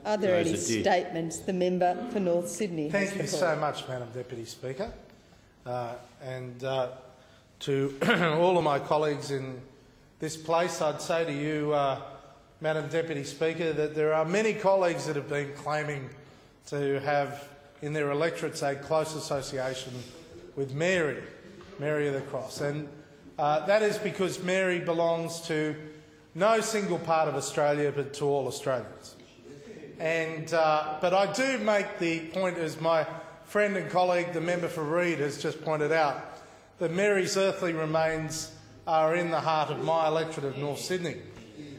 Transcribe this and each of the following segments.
Are there any statements? The member for North Sydney. Thank you so much, Madam Deputy Speaker. To all of my colleagues in this place, I'd say to you, Madam Deputy Speaker, that there are many colleagues that have been claiming to have in their electorates a close association with Mary of the Cross. And that is because Mary belongs to no single part of Australia but to all Australians. But I do make the point, as my friend and colleague, the member for Reid, has just pointed out, that Mary's earthly remains are in the heart of my electorate of North Sydney.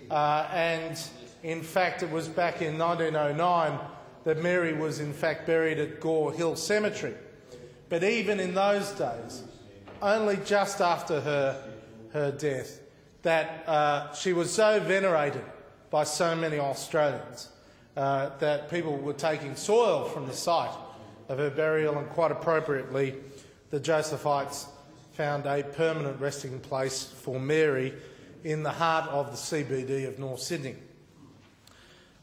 And in fact, it was back in 1909 that Mary was in fact buried at Gore Hill Cemetery. But even in those days, only just after her death, that she was so venerated by so many Australians that people were taking soil from the site of her burial, and quite appropriately the Josephites found a permanent resting place for Mary in the heart of the CBD of North Sydney.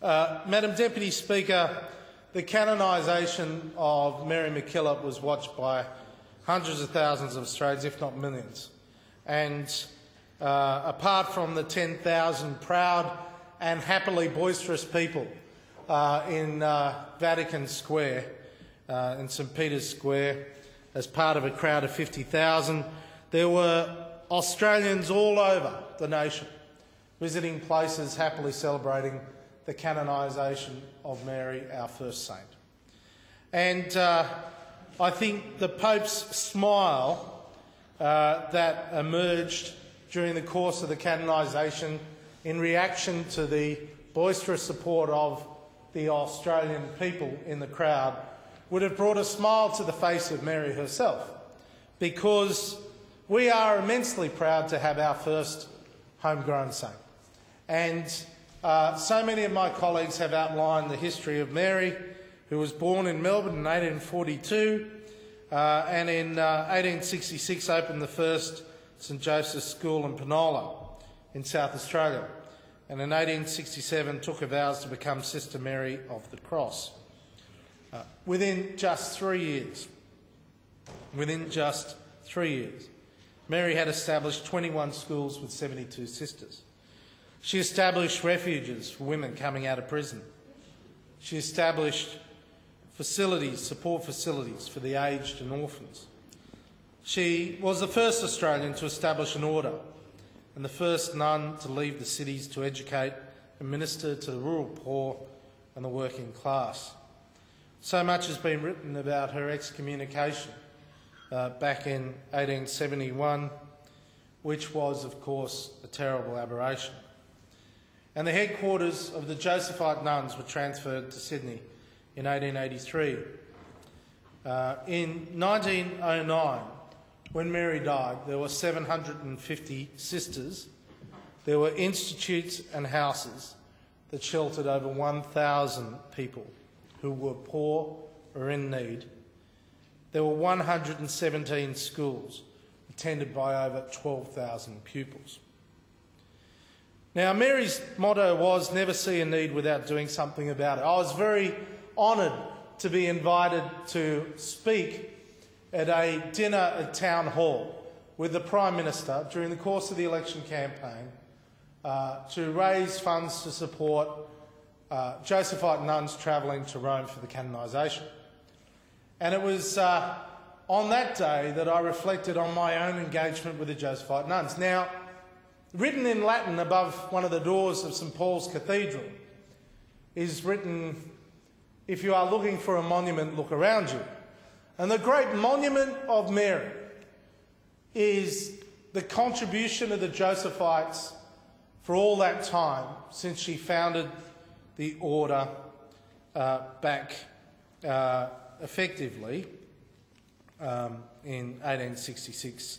Madam Deputy Speaker, the canonisation of Mary MacKillop was watched by hundreds of thousands of Australians, if not millions. And apart from the 10,000 proud and happily boisterous people in Vatican Square, in St Peter's Square, as part of a crowd of 50,000, there were Australians all over the nation visiting places happily celebrating the canonisation of Mary, our first saint. And I think the Pope's smile that emerged during the course of the canonisation in reaction to the boisterous support of the Australian people in the crowd would have brought a smile to the face of Mary herself, because we are immensely proud to have our first homegrown saint. And so many of my colleagues have outlined the history of Mary, who was born in Melbourne in 1842 and in 1866 opened the first St Joseph's School in Penola in South Australia, and in 1867 took her vows to become Sister Mary of the Cross. Within just 3 years, Mary had established 21 schools with 72 sisters. She established refuges for women coming out of prison. She established facilities, support facilities for the aged and orphans. She was the first Australian to establish an order and the first nun to leave the cities to educate and minister to the rural poor and the working class. So much has been written about her excommunication back in 1871, which was, of course, a terrible aberration. And the headquarters of the Josephite nuns were transferred to Sydney in 1883. In 1909, when Mary died, there were 750 sisters. There were institutes and houses that sheltered over 1,000 people who were poor or in need. There were 117 schools attended by over 12,000 pupils. Now, Mary's motto was, never see a need without doing something about it. I was very honoured to be invited to speak at a dinner at Town Hall with the Prime Minister during the course of the election campaign to raise funds to support Josephite nuns travelling to Rome for the canonisation. And it was on that day that I reflected on my own engagement with the Josephite nuns. Now, written in Latin above one of the doors of St Paul's Cathedral is written, "If you are looking for a monument, look around you." And the great monument of Mary is the contribution of the Josephites for all that time since she founded the order back effectively in 1866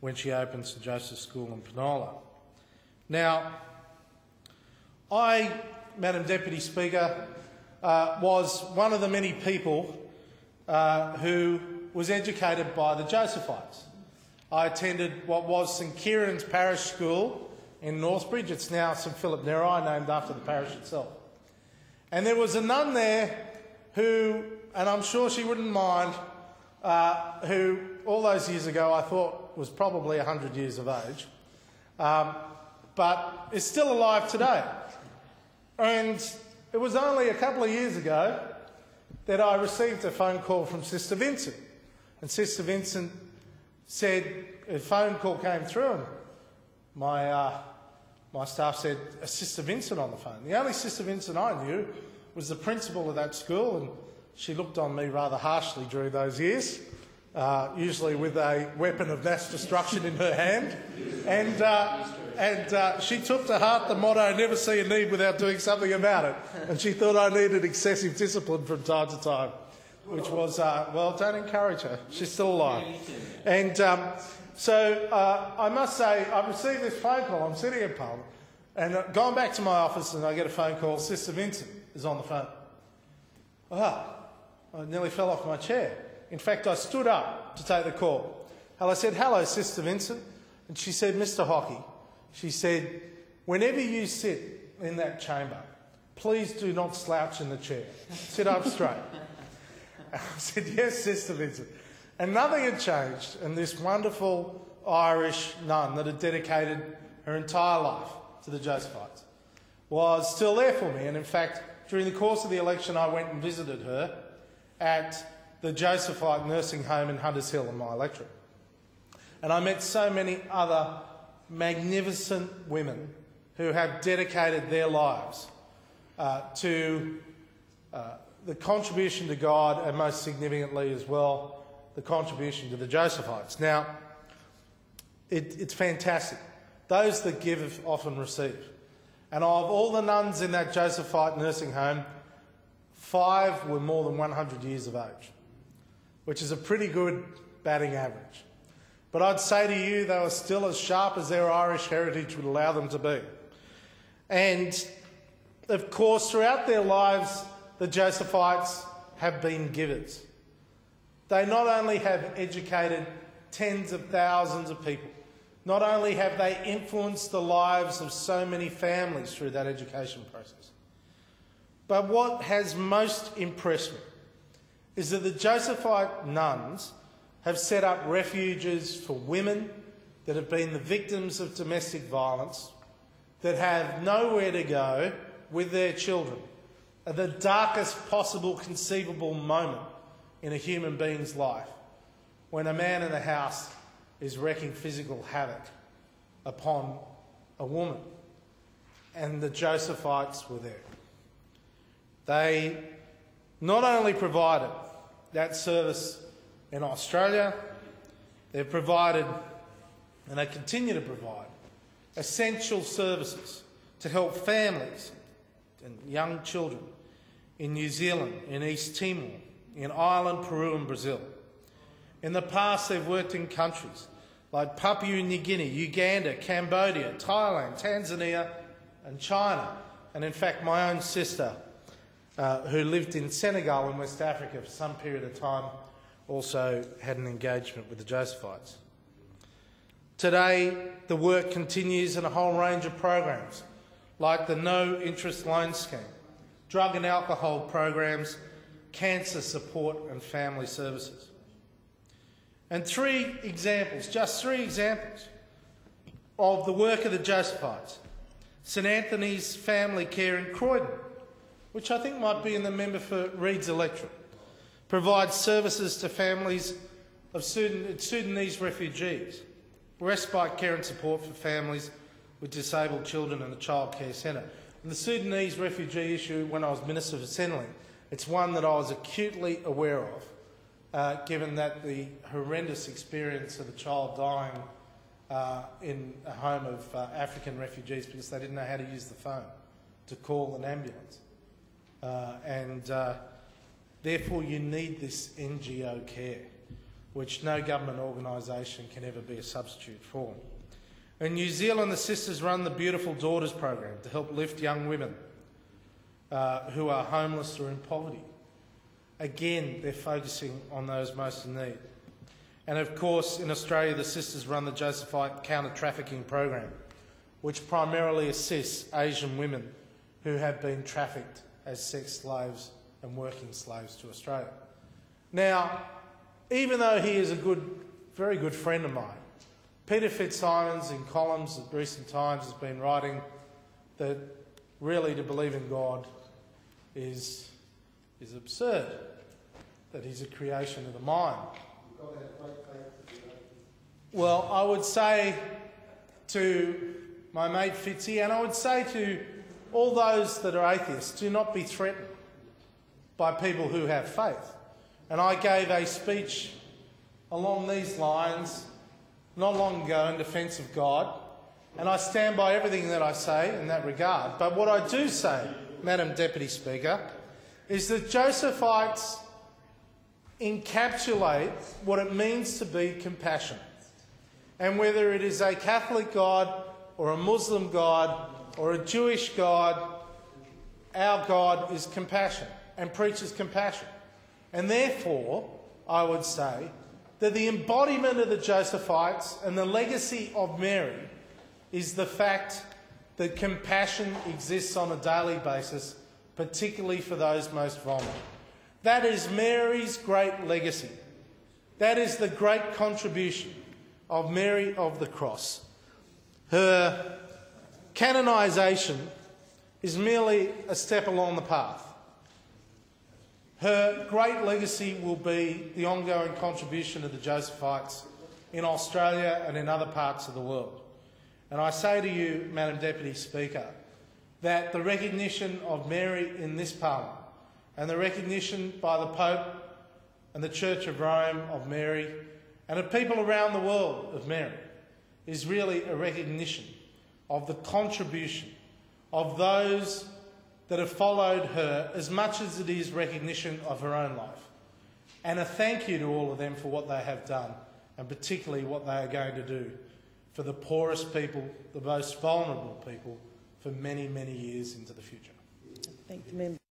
when she opened St Joseph's School in Penola. Now, I, Madam Deputy Speaker, was one of the many people who was educated by the Josephites. I attended what was St Kieran's Parish School in Northbridge. It's now St Philip Neri, named after the parish itself. And there was a nun there who, and I'm sure she wouldn't mind, who all those years ago I thought was probably 100 years of age, but is still alive today. And it was only a couple of years ago that I received a phone call from Sister Vincent. And Sister Vincent said, a phone call came through and my staff said, Sister Vincent on the phone. The only Sister Vincent I knew was the principal of that school, and she looked on me rather harshly during those years, usually with a weapon of mass destruction in her hand. And she took to heart the motto, never see a need without doing something about it. And she thought I needed excessive discipline from time to time, which was, well, don't encourage her. She's still alive. And so I must say, I've received this phone call. I'm sitting in Parliament, and gone back to my office, and I get a phone call. Sister Vincent is on the phone. I nearly fell off my chair. In fact, I stood up to take the call. And I said, hello, Sister Vincent. And she said, Mr. Hockey, she said, whenever you sit in that chamber, please do not slouch in the chair. Sit up straight. And I said, yes, Sister Vincent. And nothing had changed. And this wonderful Irish nun that had dedicated her entire life to the Josephites was still there for me. And in fact, during the course of the election, I went and visited her at the Josephite nursing home in Hunters Hill in my electorate. And I met so many other magnificent women who have dedicated their lives to the contribution to God, and most significantly as well, the contribution to the Josephites. Now, it's fantastic. Those that give often receive. And of all the nuns in that Josephite nursing home, 5 were more than 100 years of age, which is a pretty good batting average. But I'd say to you, they were still as sharp as their Irish heritage would allow them to be. And, of course, throughout their lives, the Josephites have been givers. They not only have educated tens of thousands of people, not only have they influenced the lives of so many families through that education process, but what has most impressed me is that the Josephite nuns have set up refuges for women that have been the victims of domestic violence, that have nowhere to go with their children at the darkest possible conceivable moment in a human being's life, when a man in the house is wreaking physical havoc upon a woman. And the Josephites were there. They not only provided that service in Australia, they've provided, and they continue to provide, essential services to help families and young children in New Zealand, in East Timor, in Ireland, Peru and Brazil. In the past, they've worked in countries like Papua New Guinea, Uganda, Cambodia, Thailand, Tanzania and China. And in fact, my own sister, who lived in Senegal in West Africa for some period of time, also had an engagement with the Josephites. Today, the work continues in a whole range of programs, like the No Interest Loan Scheme, drug and alcohol programs, cancer support and family services. And just 3 examples of the work of the Josephites. St Anthony's Family Care in Croydon, which I think might be in the member for Reed's electorate, provides services to families of Sudanese refugees, respite care and support for families with disabled children and a child care centre. And the Sudanese refugee issue, when I was Minister for Centrelink, it's one that I was acutely aware of, given that the horrendous experience of a child dying in a home of African refugees because they didn't know how to use the phone to call an ambulance. Therefore, you need this NGO care, which no government organisation can ever be a substitute for. In New Zealand, the sisters run the Beautiful Daughters program to help lift young women who are homeless or in poverty. Again, they're focusing on those most in need. And of course, in Australia, the sisters run the Josephite Counter-Trafficking program, which primarily assists Asian women who have been trafficked as sex slaves and working slaves to Australia. Now, even though he is a very good friend of mine, Peter Fitzsimons in columns at recent times has been writing that really to believe in God is absurd, that he's a creation of the mind. Well, I would say to my mate Fitzy, and I would say to all those that are atheists, do not be threatened by people who have faith. And I gave a speech along these lines not long ago in defence of God, and I stand by everything that I say in that regard. But what I do say, Madam Deputy Speaker, is that Josephites encapsulate what it means to be compassionate. And whether it is a Catholic God or a Muslim God or a Jewish God, our God is compassion and preaches compassion. And therefore, I would say that the embodiment of the Josephites and the legacy of Mary is the fact that compassion exists on a daily basis, particularly for those most vulnerable. That is Mary's great legacy. That is the great contribution of Mary of the Cross. Her canonisation is merely a step along the path. Her great legacy will be the ongoing contribution of the Josephites in Australia and in other parts of the world. And I say to you, Madam Deputy Speaker, that the recognition of Mary in this Parliament and the recognition by the Pope and the Church of Rome of Mary and of people around the world of Mary is really a recognition of the contribution of those that have followed her as much as it is recognition of her own life. And a thank you to all of them for what they have done, and particularly what they are going to do for the poorest people, the most vulnerable people, for many, many years into the future. Thank the member.